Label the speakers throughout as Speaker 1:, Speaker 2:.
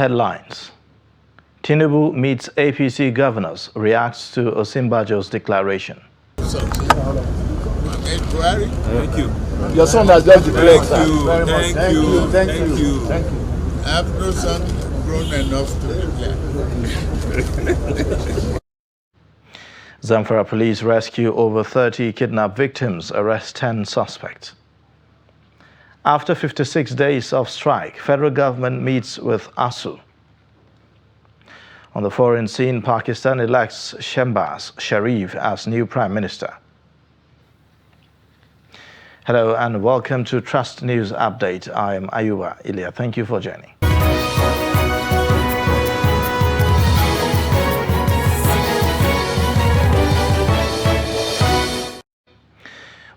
Speaker 1: Headlines. Tinubu meets APC governors, reacts to Osinbajo's declaration.
Speaker 2: Thank you.
Speaker 3: Your son has just declared.
Speaker 2: Thank you. Thank you.
Speaker 3: Thank
Speaker 2: Thank
Speaker 3: you.
Speaker 2: you.
Speaker 3: Thank you.
Speaker 2: I have no son grown enough to declare.
Speaker 1: Zamfara police rescue over 30 kidnapped victims, arrest 10 suspects. After 56 days of strike, federal government meets with ASU. On the foreign scene, Pakistan elects Shehbaz Sharif as new Prime Minister. Hello and welcome to Trust News Update. I am Ayuba Ilya. Thank you for joining.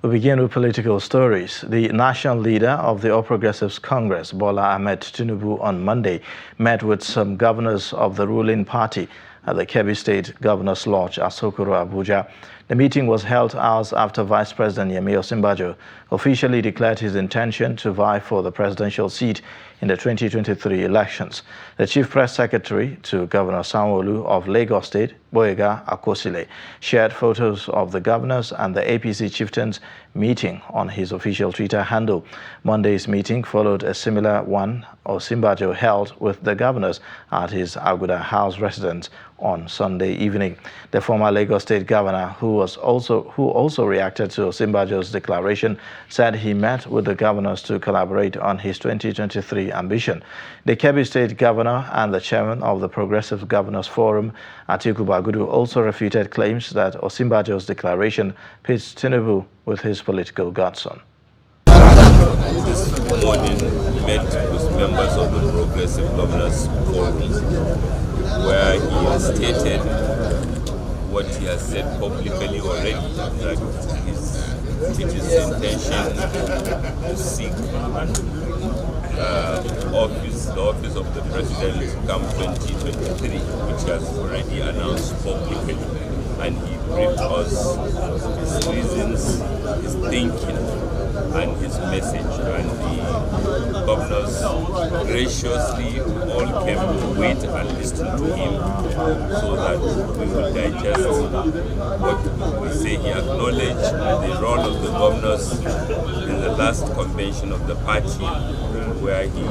Speaker 1: We begin with political stories. The national leader of the All Progressives Congress, Bola Ahmed Tinubu, on Monday met with some governors of the ruling party at the Kebbi State Governor's Lodge, Asokoro, Abuja. The meeting was held hours after Vice President Yemi Osinbajo officially declared his intention to vie for the presidential seat in the 2023 elections. The Chief Press Secretary to Governor Sanwo-Olu of Lagos State, Boyega Akosile, shared photos of the governors and the APC chieftains meeting on his official Twitter handle. Monday's meeting followed a similar one Osinbajo held with the governors at his Aguda House residence on Sunday evening. The former Lagos State governor, who also reacted to Osinbajo's declaration, said he met with the governors to collaborate on his 2023 ambition. The Kebbi State governor and the chairman of the Progressive Governors Forum, Atiku Bagudu, also refuted claims that Osinbajo's declaration pits Tinubu with his political godson.
Speaker 4: This morning met with members of the Progressive Governors Forum, where he has stated what he has said publicly already, that it is his intention to seek the office of the president come 2023, which he has already announced publicly. And he briefed us his reasons, his thinking, and his message. And the governors graciously all came to wait and listen to him so that we will digest what we say. He acknowledged the role of the governors in the last convention of the party, where he,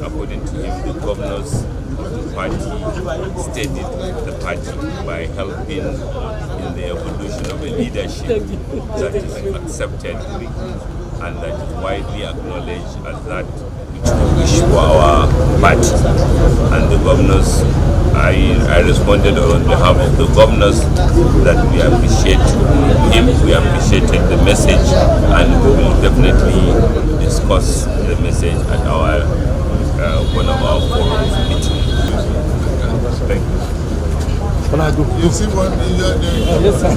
Speaker 4: according to him, the governors of the party steadied the party by helping in the evolution of a leadership that is accepted and that is widely acknowledged as that which we wish for our party. And the governors, I responded on behalf of the governors that we appreciate him, we appreciated the message, and we will definitely discuss the message at our one of our forum meetings. Thank you.
Speaker 2: You see what you're doing?
Speaker 3: Yes, sir.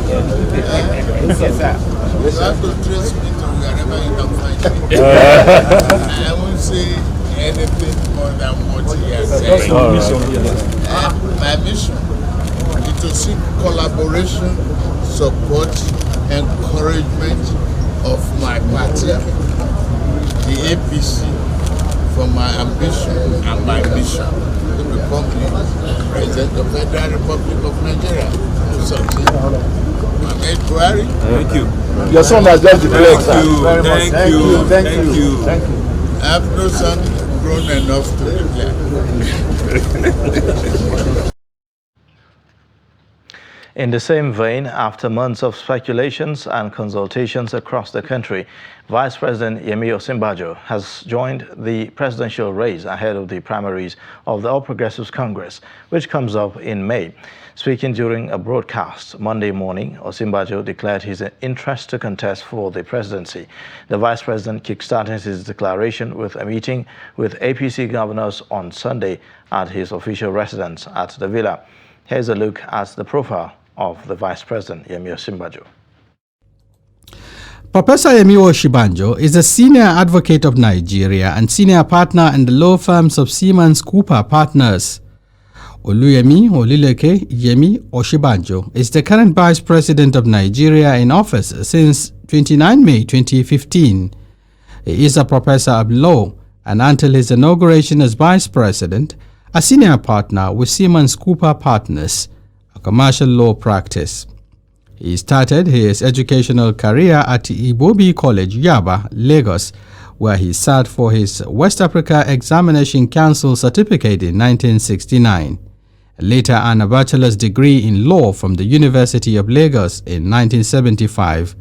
Speaker 2: Yes, sir. You have to trace me to wherever you can find me. I won't say anything more than what he has said. My mission is to seek collaboration, support, encouragement of my party, the APC, for my ambition and my mission to become the President of the Federal Republic of Nigeria.
Speaker 4: Thank you.
Speaker 3: Your son has just declared.
Speaker 2: Thank you. Thank you.
Speaker 3: Thank you. Thank you.
Speaker 2: I have no son grown enough to declare.
Speaker 1: In the same vein, after months of speculations and consultations across the country, Vice President Yemi Osinbajo has joined the presidential race ahead of the primaries of the All Progressives Congress, which comes up in May. Speaking during a broadcast Monday morning, Osinbajo declared his interest to contest for the presidency. The Vice President kickstarted his declaration with a meeting with APC governors on Sunday at his official residence at the Villa. Here's a look at the profile of the Vice President, Yemi Osinbajo.
Speaker 5: Professor Yemi Osinbajo is a senior advocate of Nigeria and senior partner in the law firms of Siemens Cooper Partners. Oluyemi Olileke Yemi Osinbajo is the current Vice President of Nigeria in office since 29 May 2015. He is a professor of law, and until his inauguration as Vice President, a senior partner with Siemens Cooper Partners, a commercial law practice. He started his educational career at Ibobi College, Yaba, Lagos, where he sat for his West Africa Examination Council certificate in 1969. Later earned a bachelor's degree in law from the University of Lagos in 1975,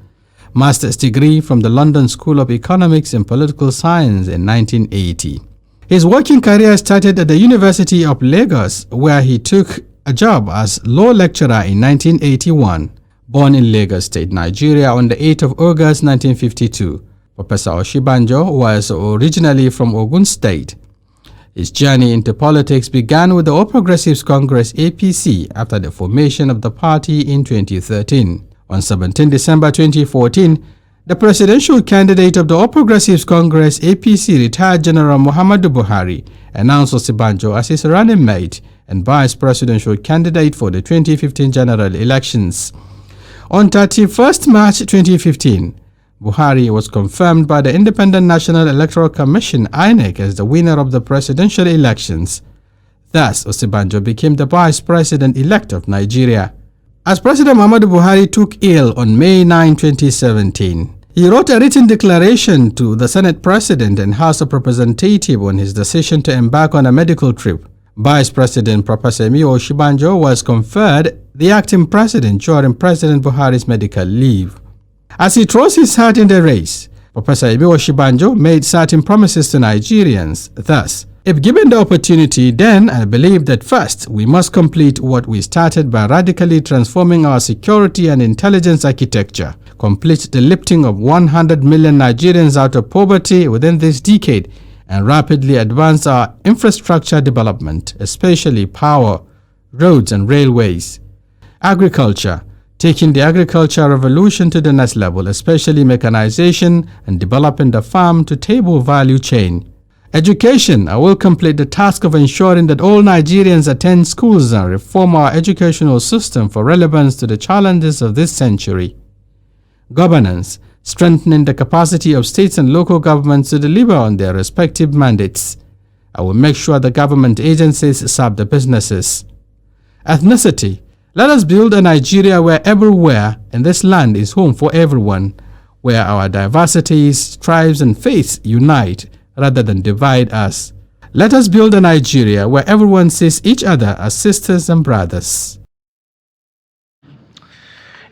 Speaker 5: master's degree from the London School of Economics and Political Science in 1980. His working career started at the University of Lagos, where he took a job as law lecturer in 1981. Born in Lagos State, Nigeria on the 8th of August 1952, Professor Oshibanjo was originally from Ogun State. His journey into politics began with the All Progressives Congress APC after the formation of the party in 2013. On 17 December 2014, the presidential candidate of the All Progressives Congress APC, retired General Muhammadu Buhari, announced Oshibanjo as his running mate and vice presidential candidate for the 2015 general elections. On 31st March 2015, Buhari was confirmed by the Independent National Electoral Commission (INEC) as the winner of the presidential elections. Thus, Oshibanjo became the vice president-elect of Nigeria. As President Muhammadu Buhari took ill on May 9, 2017, he wrote a written declaration to the Senate President and House of Representatives on his decision to embark on a medical trip. Vice President Professor Yemi Oshibanjo was conferred the acting president during President Buhari's medical leave. As he throws his hat in the race, Professor Yemi Oshibanjo made certain promises to Nigerians. Thus, if given the opportunity, then I believe that first, we must complete what we started by radically transforming our security and intelligence architecture, complete the lifting of 100 million Nigerians out of poverty within this decade, and rapidly advance our infrastructure development, especially power, roads and railways. Agriculture, taking the agricultural revolution to the next level, especially mechanization and developing the farm-to-table value chain. Education, I will complete the task of ensuring that all Nigerians attend schools and reform our educational system for relevance to the challenges of this century. Governance, strengthening the capacity of states and local governments to deliver on their respective mandates. I will make sure the government agencies serve the businesses. Ethnicity, let us build a Nigeria where everywhere in this land is home for everyone, where our diversities, tribes and faiths unite rather than divide us. Let us build a Nigeria where everyone sees each other as sisters and brothers.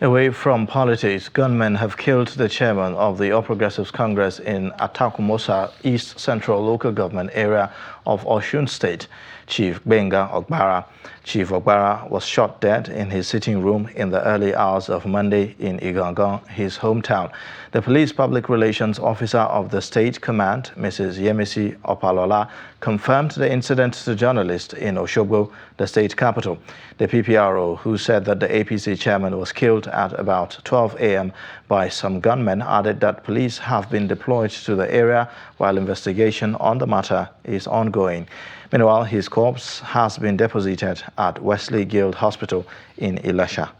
Speaker 1: Away from politics, gunmen have killed the chairman of the All Progressives Congress in Atakumosa, East Central Local Government Area of Osun State, Chief Benga Ogbara. Chief Ogbara was shot dead in his sitting room in the early hours of Monday in Igangan, his hometown. The police public relations officer of the state command, Mrs. Yemisi Opalola, confirmed the incident to journalists in Osogbo, the state capital. The PPRO, who said that the APC chairman was killed at about 12 a.m. by some gunmen, added that police have been deployed to the area while investigation on the matter is ongoing. Meanwhile, his corpse has been deposited at Wesley Guild Hospital in Ilesha.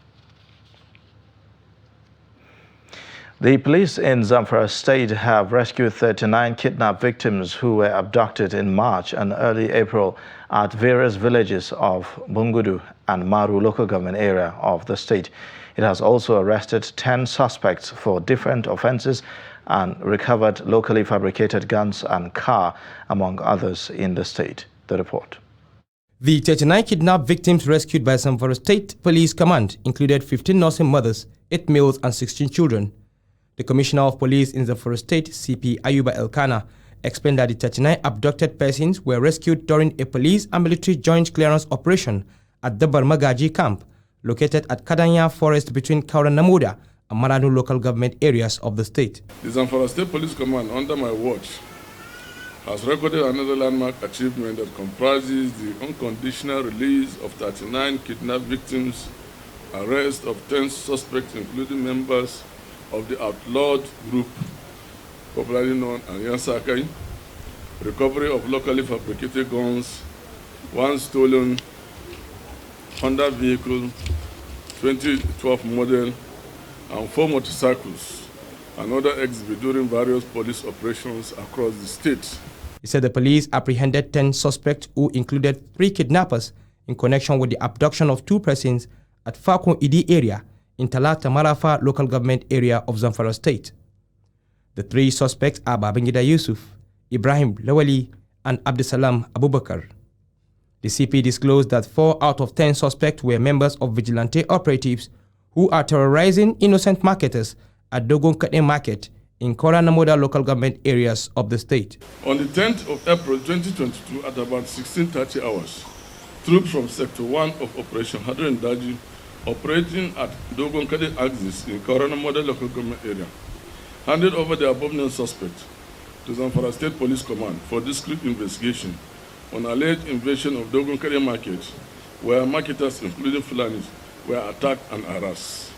Speaker 1: The police in Zamfara State have rescued 39 kidnapped victims who were abducted in March and early April at various villages of Bungudu and Maru local government area of the state. It has also arrested 10 suspects for different offenses and recovered locally fabricated guns and car, among others in the state. The report.
Speaker 6: The 39 kidnapped victims rescued by Zamfara State Police Command included 15 nursing mothers, 8 males and 16 children. The Commissioner of Police in Zamfara State, CP Ayuba Elkana, explained that the 39 abducted persons were rescued during a police and military joint clearance operation at the Barmagaji camp, located at Kadanya Forest between Kaura Namuda and Maranu local government areas of the state.
Speaker 7: The Zamfara State Police Command, under my watch, has recorded another landmark achievement that comprises the unconditional release of 39 kidnapped victims, arrest of 10 suspects including members of the outlawed group, popularly known as Yansakai, recovery of locally fabricated guns, 1 stolen Honda vehicle, 2012 model, and 4 motorcycles, and other exhibits during various police operations across the state.
Speaker 6: He said the police apprehended 10 suspects who included 3 kidnappers in connection with the abduction of 2 persons at Fakon Idi area in Talata Marafa local government area of Zamfara state. The 3 suspects are Babangida Yusuf, Ibrahim Lawali, and Abdusalam Abubakar. The CP disclosed that 4 out of 10 suspects were members of vigilante operatives who are terrorizing innocent marketers at Dogon Kate Market in Kora Namoda local government areas of the state.
Speaker 7: On the 10th of April 2022 at about 16:30 hours, troops from Sector 1 of Operation Hadron Daji operating at Dogon Kate axis in Kora Namoda local government area handed over the above-named suspect to Zamfara State Police Command for discreet investigation on alleged invasion of Dogon Kare Market, where marketers, including Fulanis, were attacked and harassed.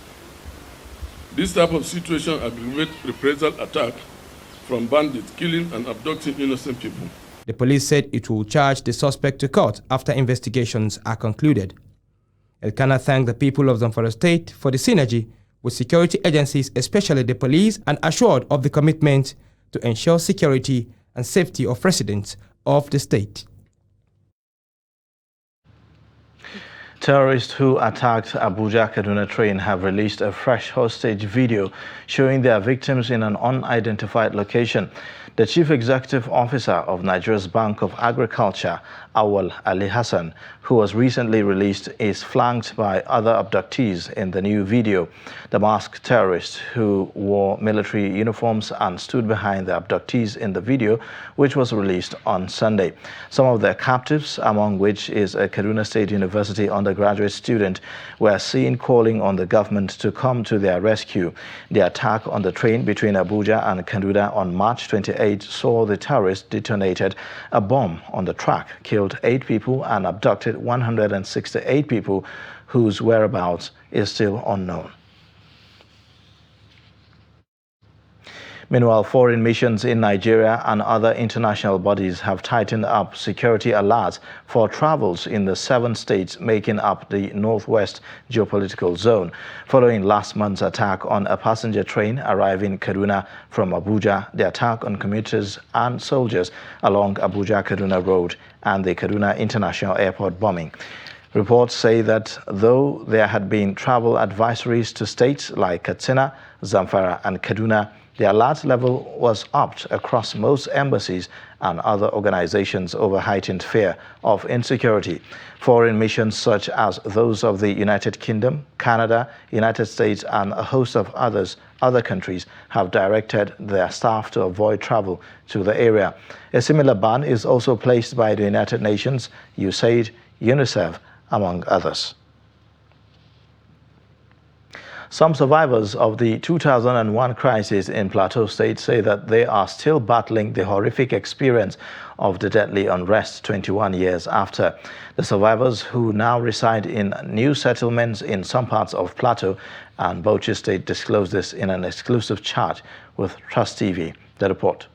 Speaker 7: This type of situation aggravates reprisal attack from bandits killing and abducting innocent people.
Speaker 6: The police said it will charge the suspect to court after investigations are concluded. Elkanah thanked the people of Zamfara State for the synergy with security agencies, especially the police, and assured of the commitment to ensure security and safety of residents of the state.
Speaker 1: Terrorists who attacked Abuja-Kaduna train have released a fresh hostage video showing their victims in an unidentified location. The Chief Executive Officer of Nigeria's Bank of Agriculture, Awal Ali Hassan, who was recently released, is flanked by other abductees in the new video. The masked terrorists who wore military uniforms and stood behind the abductees in the video, which was released on Sunday. Some of their captives, among which is a Kaduna State University undergraduate student, were seen calling on the government to come to their rescue. The attack on the train between Abuja and Kaduna on March 28 saw the terrorists detonated a bomb on the track, killed 8 people and abducted 168 people whose whereabouts is still unknown. Meanwhile, foreign missions in Nigeria and other international bodies have tightened up security alerts for travels in the 7 states making up the Northwest geopolitical zone, following last month's attack on a passenger train arriving in Kaduna from Abuja, the attack on commuters and soldiers along Abuja-Kaduna Road, and the Kaduna International Airport bombing. Reports say that though there had been travel advisories to states like Katsina, Zamfara, and Kaduna, the alert level was upped across most embassies and other organizations over heightened fear of insecurity. Foreign missions such as those of the United Kingdom, Canada, United States, and a host of other countries have directed their staff to avoid travel to the area. A similar ban is also placed by the United Nations, USAID, UNICEF, among others. Some survivors of the 2001 crisis in Plateau State say that they are still battling the horrific experience of the deadly unrest 21 years after. The survivors, who now reside in new settlements in some parts of Plateau and Bauchi State, disclosed this in an exclusive chat with Trust TV. The report.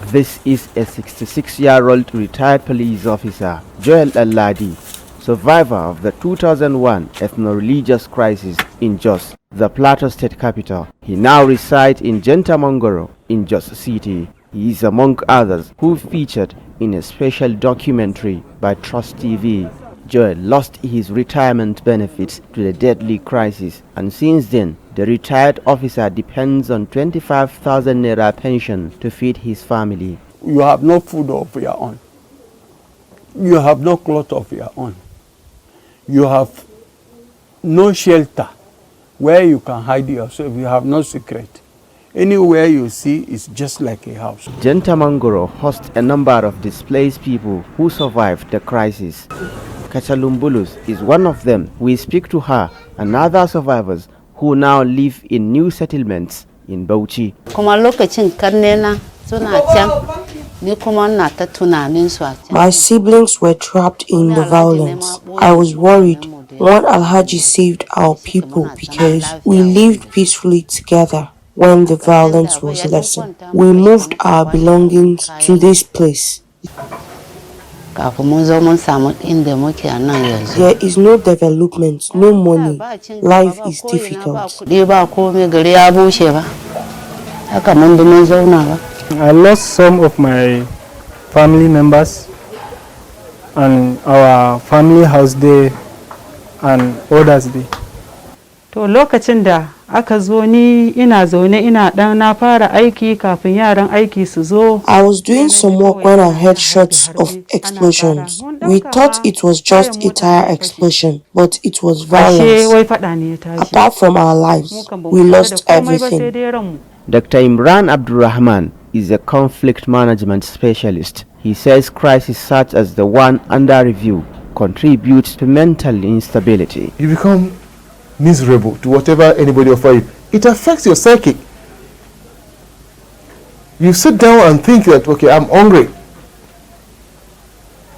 Speaker 8: This is a 66-year-old retired police officer, Joel Aladi, survivor of the 2001 ethno-religious crisis in Jos, the Plateau State capital. He now resides in Jentamongoro in Jos City. He is among others who featured in a special documentary by Trust TV. Joel lost his retirement benefits to the deadly crisis, and since then, the retired officer depends on 25,000 naira pension to feed his family.
Speaker 9: You have no food of your own. You have no cloth of your own. You have no shelter where you can hide yourself. You have no secret. Anywhere you see is just like a house.
Speaker 8: Jentamongoro hosts a number of displaced people who survived the crisis. Kachalumbulus is one of them. We speak to her and other survivors who now live in new settlements in Bauchi.
Speaker 10: My siblings were trapped in the violence. I was worried. One Alhaji saved our people because we lived peacefully together when the violence was lessened. We moved our belongings to this place. There is no development, no money. Life is difficult.
Speaker 11: I lost some of my family members and our family house there and others there.
Speaker 12: To lokacin da aka zo ni ina zaune ina dan na fara aiki kafin yaran aiki su zo.
Speaker 10: I was doing some work when I heard shots of explosions. We thought it was just a tire explosion, but it was violence. Apart from our lives, we lost everything.
Speaker 8: Dr. Imran Abdulrahman is a conflict management specialist. He says crises such as the one under review contribute to mental instability.
Speaker 3: You become miserable to whatever anybody offers you. It affects your psyche. You sit down and think that, okay, I'm hungry.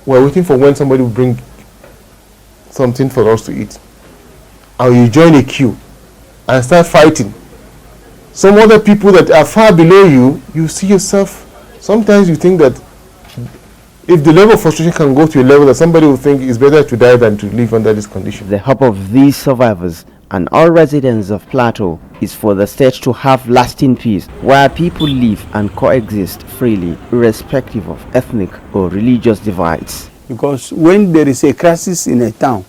Speaker 3: We're waiting for when somebody will bring something for us to eat. And you join a queue and start fighting. Some other people that are far below you, you see yourself, sometimes you think that if the level of frustration can go to a level that somebody will think it's better to die than to live under this condition.
Speaker 8: The hope of these survivors and all residents of Plateau is for the state to have lasting peace where people live and coexist freely irrespective of ethnic or religious divides.
Speaker 9: Because when there is a crisis in a town,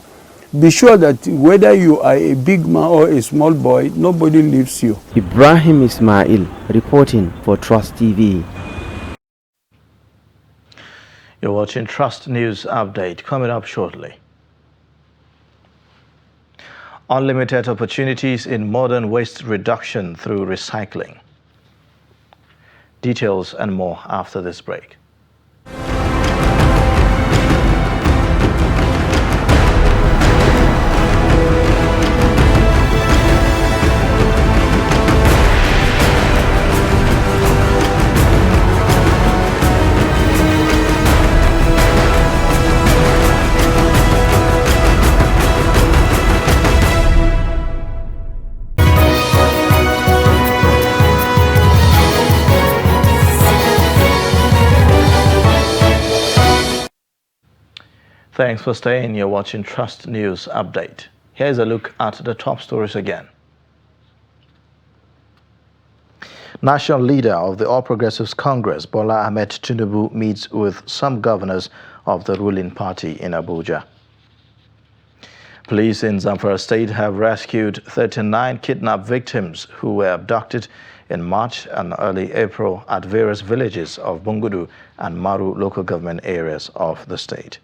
Speaker 9: be sure that whether you are a big man or a small boy, nobody leaves you.
Speaker 8: Ibrahim Ismail reporting for Trust TV.
Speaker 1: You're watching Trust News Update. Coming up shortly. Unlimited opportunities in modern waste reduction through recycling. Details and more after this break. Thanks for staying. You're watching Trust News Update. Here's a look at the top stories again. National leader of the All Progressives Congress, Bola Ahmed Tinubu, meets with some governors of the ruling party in Abuja. Police in Zamfara State have rescued 39 kidnapped victims who were abducted in March and early April at various villages of Bungudu and Maru local government areas of the state.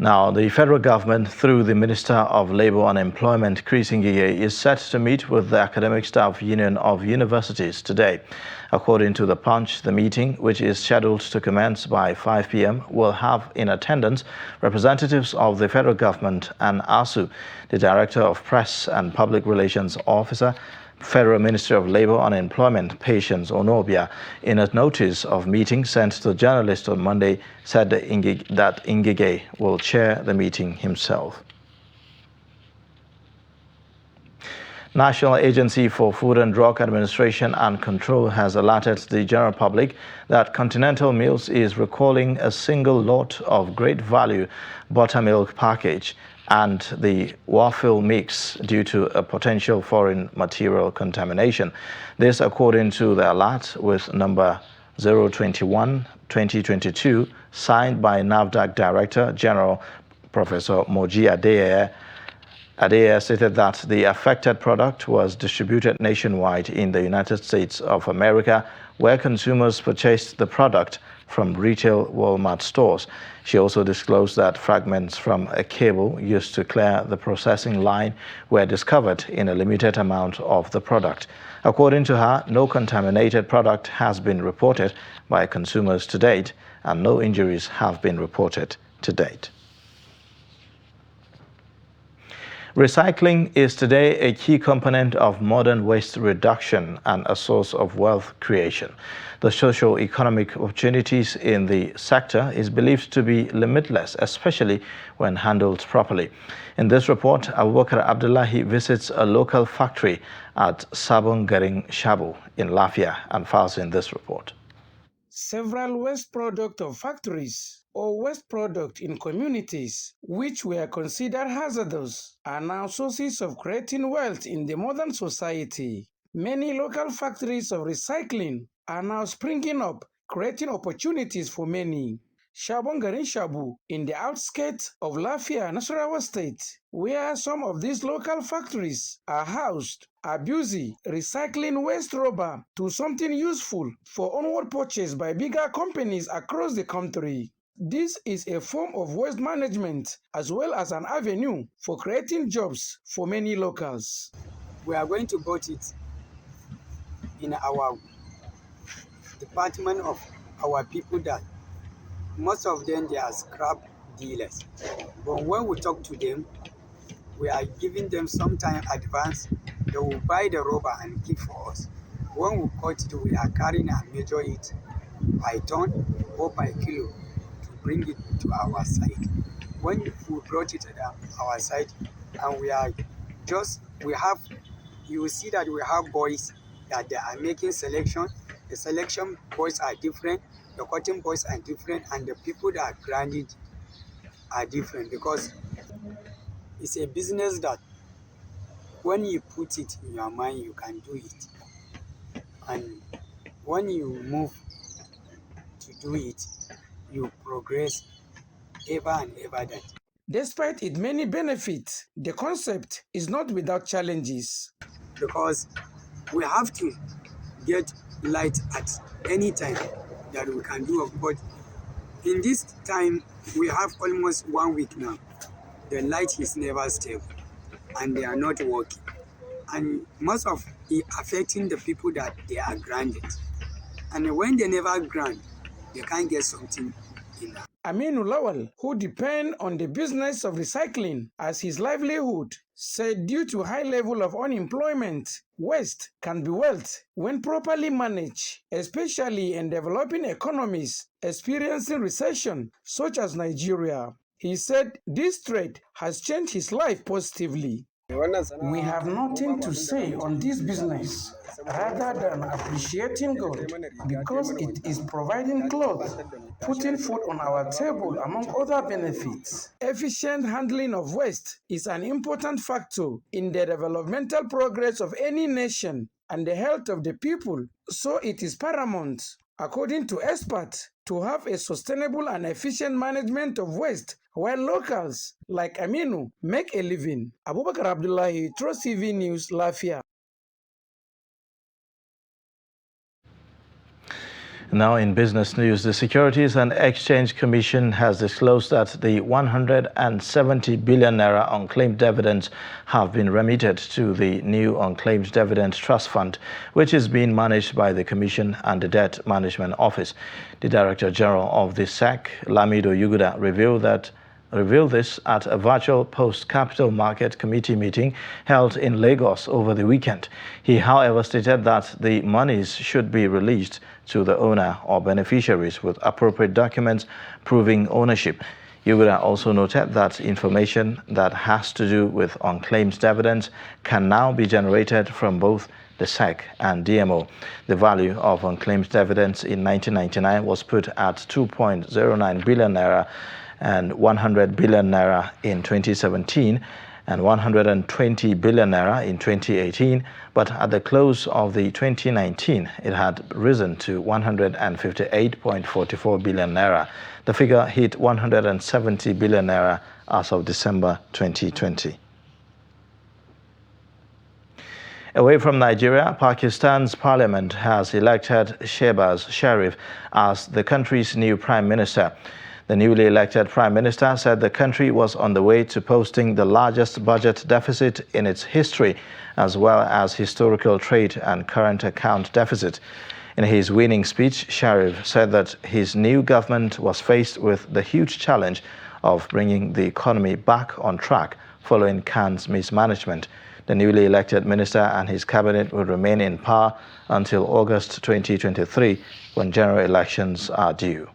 Speaker 1: Now, the federal government, through the Minister of Labour and Employment, Chris Ngige, is set to meet with the Academic Staff Union of Universities today. According to The Punch, the meeting, which is scheduled to commence by 5 p.m., will have in attendance representatives of the federal government and ASU, the Director of Press and Public Relations Officer, Federal Ministry of Labour and Employment, Patience Onobia, in a notice of meeting sent to journalists on Monday, said that Ngige will chair the meeting himself. National Agency for Food and Drug Administration and Control has alerted the general public that Continental Mills is recalling a single lot of great value buttermilk package and the waffle mix due to a potential foreign material contamination. This according to the alert with number 021-2022 signed by NAFDAC Director General Professor Moji Adeyeye. Adeyeye stated that the affected product was distributed nationwide in the United States of America, where consumers purchased the product from retail Walmart stores. She also disclosed that fragments from a cable used to clear the processing line were discovered in a limited amount of the product. According to her, no contaminated product has been reported by consumers to date, and no injuries have been reported to date. Recycling is today a key component of modern waste reduction and a source of wealth creation. The socio-economic opportunities in the sector is believed to be limitless, especially when handled properly. In this report, Abubakar Abdullahi visits a local factory at Sabon Garing Shabu in Lafia and files in this report.
Speaker 13: Several waste product of factories or waste product in communities which were considered hazardous are now sources of creating wealth in the modern society. Many local factories of recycling are now springing up, creating opportunities for many. Shabon Garin Shabu, in the outskirts of Lafia, Nasarawa State, where some of these local factories are housed, are busy recycling waste rubber to something useful for onward purchase by bigger companies across the country. This is a form of waste management as well as an avenue for creating jobs for many locals.
Speaker 14: We are going to put it in our department of our people that most of them, they are scrap dealers. But when we talk to them, we are giving them some time advance. They will buy the rubber and give for us. When we cut it, we are carrying and measure it by ton or by kilo to bring it to our side. When we brought it to our side, and you will see that we have boys that they are making selection. The selection boys are different, the cutting boys are different, and the people that are grinding are different, because it's a business that when you put it in your mind, you can do it. And when you move to do it, you progress ever and ever that.
Speaker 13: Despite its many benefits, the concept is not without challenges.
Speaker 14: Because we have to get light at any time that we can do it. But in this time, we have almost 1 week now. The light is never stable and they are not working. And most of it affecting the people that they are granted. And when they never grant, they can't get something in that.
Speaker 13: Aminu Lawal, who depends on the business of recycling as his livelihood, said due to high level of unemployment, waste can be wealth when properly managed, especially in developing economies experiencing recession such as Nigeria. He said this trade has changed his life positively. We have nothing to say on this business rather than appreciating God because it is providing clothes, putting food on our table, among other benefits. Efficient handling of waste is an important factor in the developmental progress of any nation and the health of the people, so it is paramount, according to experts, to have a sustainable and efficient management of waste while locals like Aminu make a living. Abubakar Abdullahi, Trust TV News, Lafia.
Speaker 1: Now in business news, the Securities and Exchange Commission has disclosed that the 170 billion naira unclaimed dividends have been remitted to the new Unclaimed Dividend Trust Fund, which is being managed by the Commission and the Debt Management Office. The Director General of the SEC, Lamido Yuguda, revealed this at a virtual post-Capital Market Committee meeting held in Lagos over the weekend. He, however, stated that the monies should be released to the owner or beneficiaries with appropriate documents proving ownership. Yuguda also noted that information that has to do with unclaimed dividends can now be generated from both the SEC and DMO. The value of unclaimed dividends in 1999 was put at 2.09 billion naira and 100 billion naira in 2017 and 120 billion naira in 2018, but at the close of the 2019, it had risen to 158.44 billion naira. The figure hit 170 billion naira as of December 2020. Away from Nigeria, Pakistan's parliament has elected Shehbaz Sharif as the country's new prime minister. The newly elected prime minister said the country was on the way to posting the largest budget deficit in its history, as well as historical trade and current account deficit. In his winning speech, Sharif said that his new government was faced with the huge challenge of bringing the economy back on track following Khan's mismanagement. The newly elected minister and his cabinet will remain in power until August 2023, when general elections are due.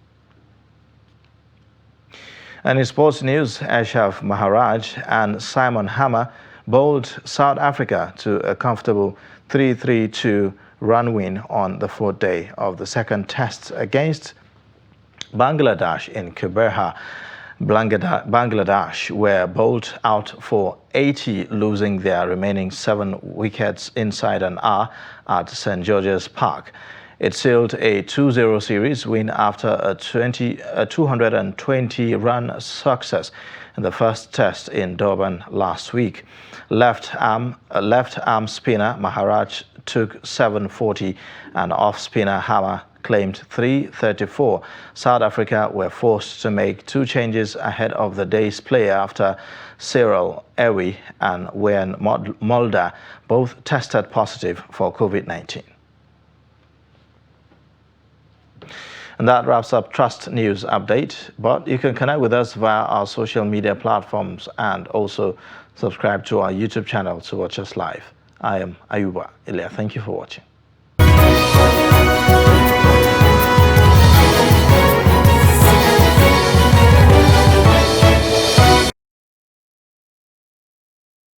Speaker 1: And in sports news, Ashraf Maharaj and Simon Hammer bowled South Africa to a comfortable 3-3-2 run win on the fourth day of the second test against Bangladesh in Canberra. Bangladesh were bowled out for 80, losing their remaining 7 wickets inside an hour at St. George's Park. It sealed a 2-0 series win after a 220-run success in the first test in Durban last week. Left arm spinner Maharaj took 740 and off spinner Hammer claimed 334. South Africa were forced to make 2 changes ahead of the day's play after Cyril Ewi and Wayne Mulder both tested positive for COVID-19. And that wraps up Trust News Update. But you can connect with us via our social media platforms and also subscribe to our YouTube channel to watch us live. I am Ayuba Ilya. Thank you for watching.